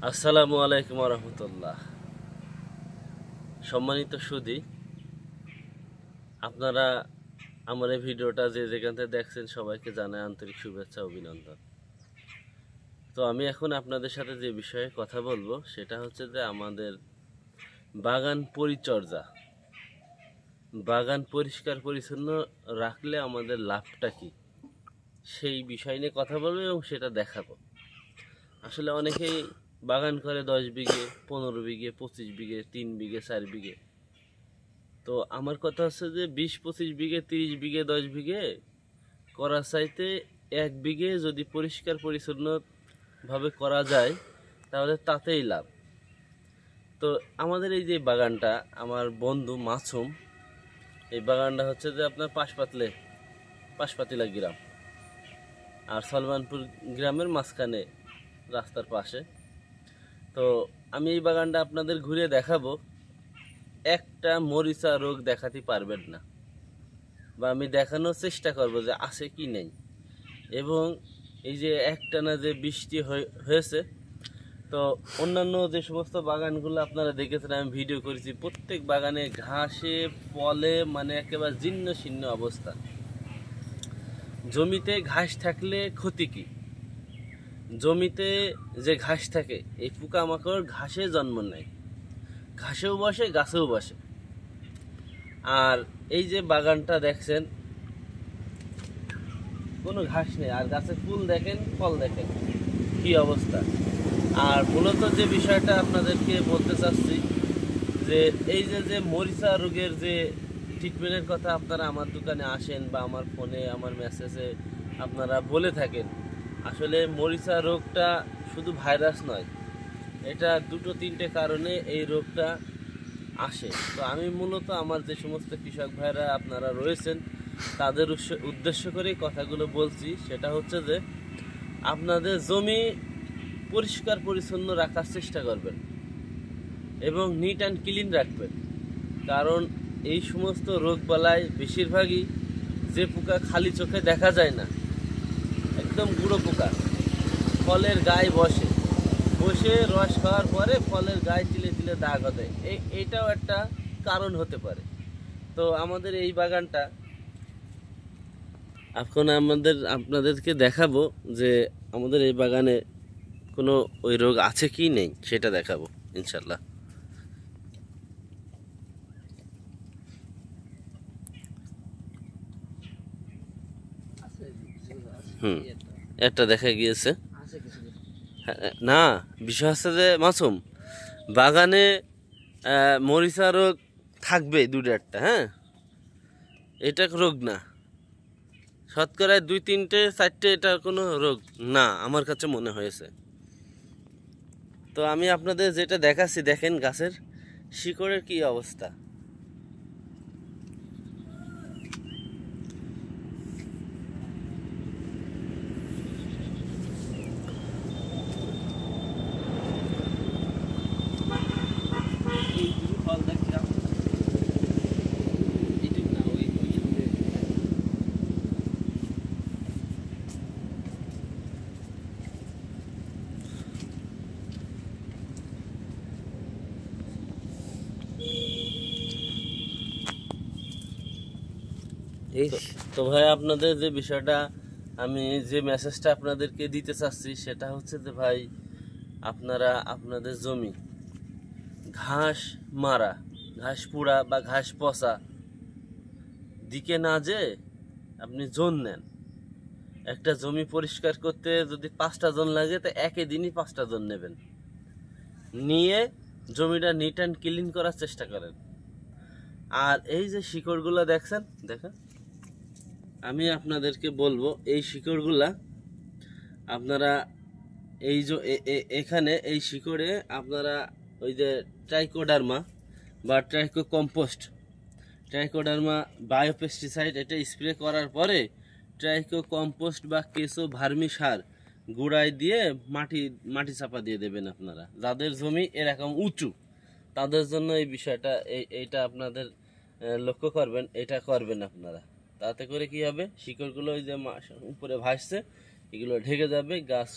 আসসালামু আলাইকুম রহমতুল্লাহ। সম্মানিত সুধী, আপনারা আমার এই ভিডিওটা যে যেখান থেকে দেখছেন সবাইকে জানাই আন্তরিক শুভেচ্ছা অভিনন্দন। তো আমি এখন আপনাদের সাথে যে বিষয়ে কথা বলবো সেটা হচ্ছে যে আমাদের বাগান পরিচর্যা, বাগান পরিষ্কার পরিচ্ছন্ন রাখলে আমাদের লাভটা কি, সেই বিষয় নিয়ে কথা বলবো এবং সেটা দেখাবো। আসলে অনেকেই বাগান করে 10 বিঘে, 15 বিঘে, 25 বিঘে, 3 বিঘে, 4 বিঘে। তো আমার কথা হচ্ছে যে 20-25 বিঘে, 30 বিঘে, 10 বিঘে করার চাইতে 1 বিঘে যদি পরিষ্কার পরিচ্ছন্নভাবে করা যায় তাহলে তাতেই লাভ। তো আমাদের এই যে বাগানটা, আমার বন্ধু মাসুম, এই বাগানটা হচ্ছে যে আপনার পাশপাতিলা গ্রাম, আর সলমানপুর গ্রামের মাঝখানে রাস্তার পাশে। তো আমি এই বাগানটা আপনাদের ঘুরে দেখাবো। একটা মরিচা রোগ দেখাতে পারবেন না, বা আমি দেখানোর চেষ্টা করব যে আছে কি নেই। এবং এই যে একটানা যে বৃষ্টি হয়েছে, তো অন্যান্য যে সমস্ত বাগানগুলো আপনারা দেখেছেন, আমি ভিডিও করেছি, প্রত্যেক বাগানে ঘাসে ফলে মানে একেবারে জীর্ণ শীর্ণ অবস্থা। জমিতে ঘাস থাকলে ক্ষতি কি? জমিতে যে ঘাস থাকে, এই পোকামাকড় ঘাসে জন্ম নেয়, ঘাসেও বসে, গাছেও বসে। আর এই যে বাগানটা দেখছেন, কোনো ঘাস নেই, আর গাছে ফুল দেখেন, ফল দেখেন, কি অবস্থা। আর মূলত যে বিষয়টা আপনাদেরকে বলতে চাচ্ছি, যে এই যে মরিচা রোগের যে ট্রিটমেন্টের কথা আপনারা আমার দোকানে আসেন বা আমার ফোনে, আমার মেসেজে আপনারা বলে থাকেন, আসলে মরিচা রোগটা শুধু ভাইরাস নয়, এটা 2-3টে কারণে এই রোগটা আসে। তো আমি মূলত আমার যে সমস্ত কৃষক ভাইরা আপনারা রয়েছেন তাদের উদ্দেশ্য করেই কথাগুলো বলছি। সেটা হচ্ছে যে আপনাদের জমি পরিষ্কার পরিচ্ছন্ন রাখার চেষ্টা করবেন এবং নিট অ্যান্ড ক্লিন রাখবেন। কারণ এই সমস্ত রোগবালাই বেশিরভাগই যে পোকা খালি চোখে দেখা যায় না, একদম গুঁড়ো পোকা, ফলের গায়ে বসে বসে রস খাওয়ার পরে ফলের গায়ে তিলে তিলে দাগ হয়, এইটাও একটা কারণ হতে পারে। তো আমাদের এই বাগানটা এখন আপনাদেরকে দেখাবো যে আমাদের এই বাগানে কোনো ওই রোগ আছে কি নেই সেটা দেখাবো ইনশাল্লাহ। একটা দেখা গিয়েছে। না, বিষয় হচ্ছে যে মাসুম, বাগানে মরিচা রোগ থাকবে 2-1টা, হ্যাঁ, এটা রোগ না, শতকরা 2-3-4টে এটা কোনো রোগ না আমার কাছে মনে হয়েছে। তো আমি আপনাদের যেটা দেখাচ্ছি, দেখেন গাছের শিকড়ের কি অবস্থা। তো ভাই, আপনাদের যে বিষয়টা, আমি যে মেসেজটা আপনাদেরকে দিতে চাচ্ছি সেটা হচ্ছে যে ভাই, আপনারা আপনাদের জমি ঘাস মারা, ঘাস পুড়া বা ঘাস পচা দিকে না যে আপনি জন নেন। একটা জমি পরিষ্কার করতে যদি 5টা জন লাগে, তো একই দিনই 5টা জন নেবেন, নিয়ে জমিটা নিট অ্যান্ড ক্লিন করার চেষ্টা করেন। আর এই যে শিকড়গুলো দেখছেন, দেখেন, আমি আপনাদেরকে বলবো এই শিকড়গুলা আপনারা এই যে এখানে এই শিকড়ে আপনারা ওই যে ট্রাইকোডার্মা বা ট্রাইকোডার্মা বায়োপেস্টিসাইড, এটা স্প্রে করার পরে ট্রাইকো কম্পোস্ট বা কেঁচো ভার্মি সার গুঁড়ায় দিয়ে মাটি চাপা দিয়ে দেবেন। আপনারা যাদের জমি এরকম উঁচু তাদের জন্য এই বিষয়টা, এইটা আপনাদের লক্ষ্য করবেন, এটা করবেন আপনারা। তাতে করে কি হবে, শিকড়গুলো ওই যে উপরে ভাসছে, এগুলো ঢেকে যাবে, গাছ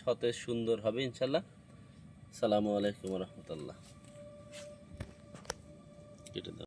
সতেজ সুন্দর হবে ইনশাল্লাহ। আসসালামু আলাইকুম রহমতুল্লাহ। কেটে দাও।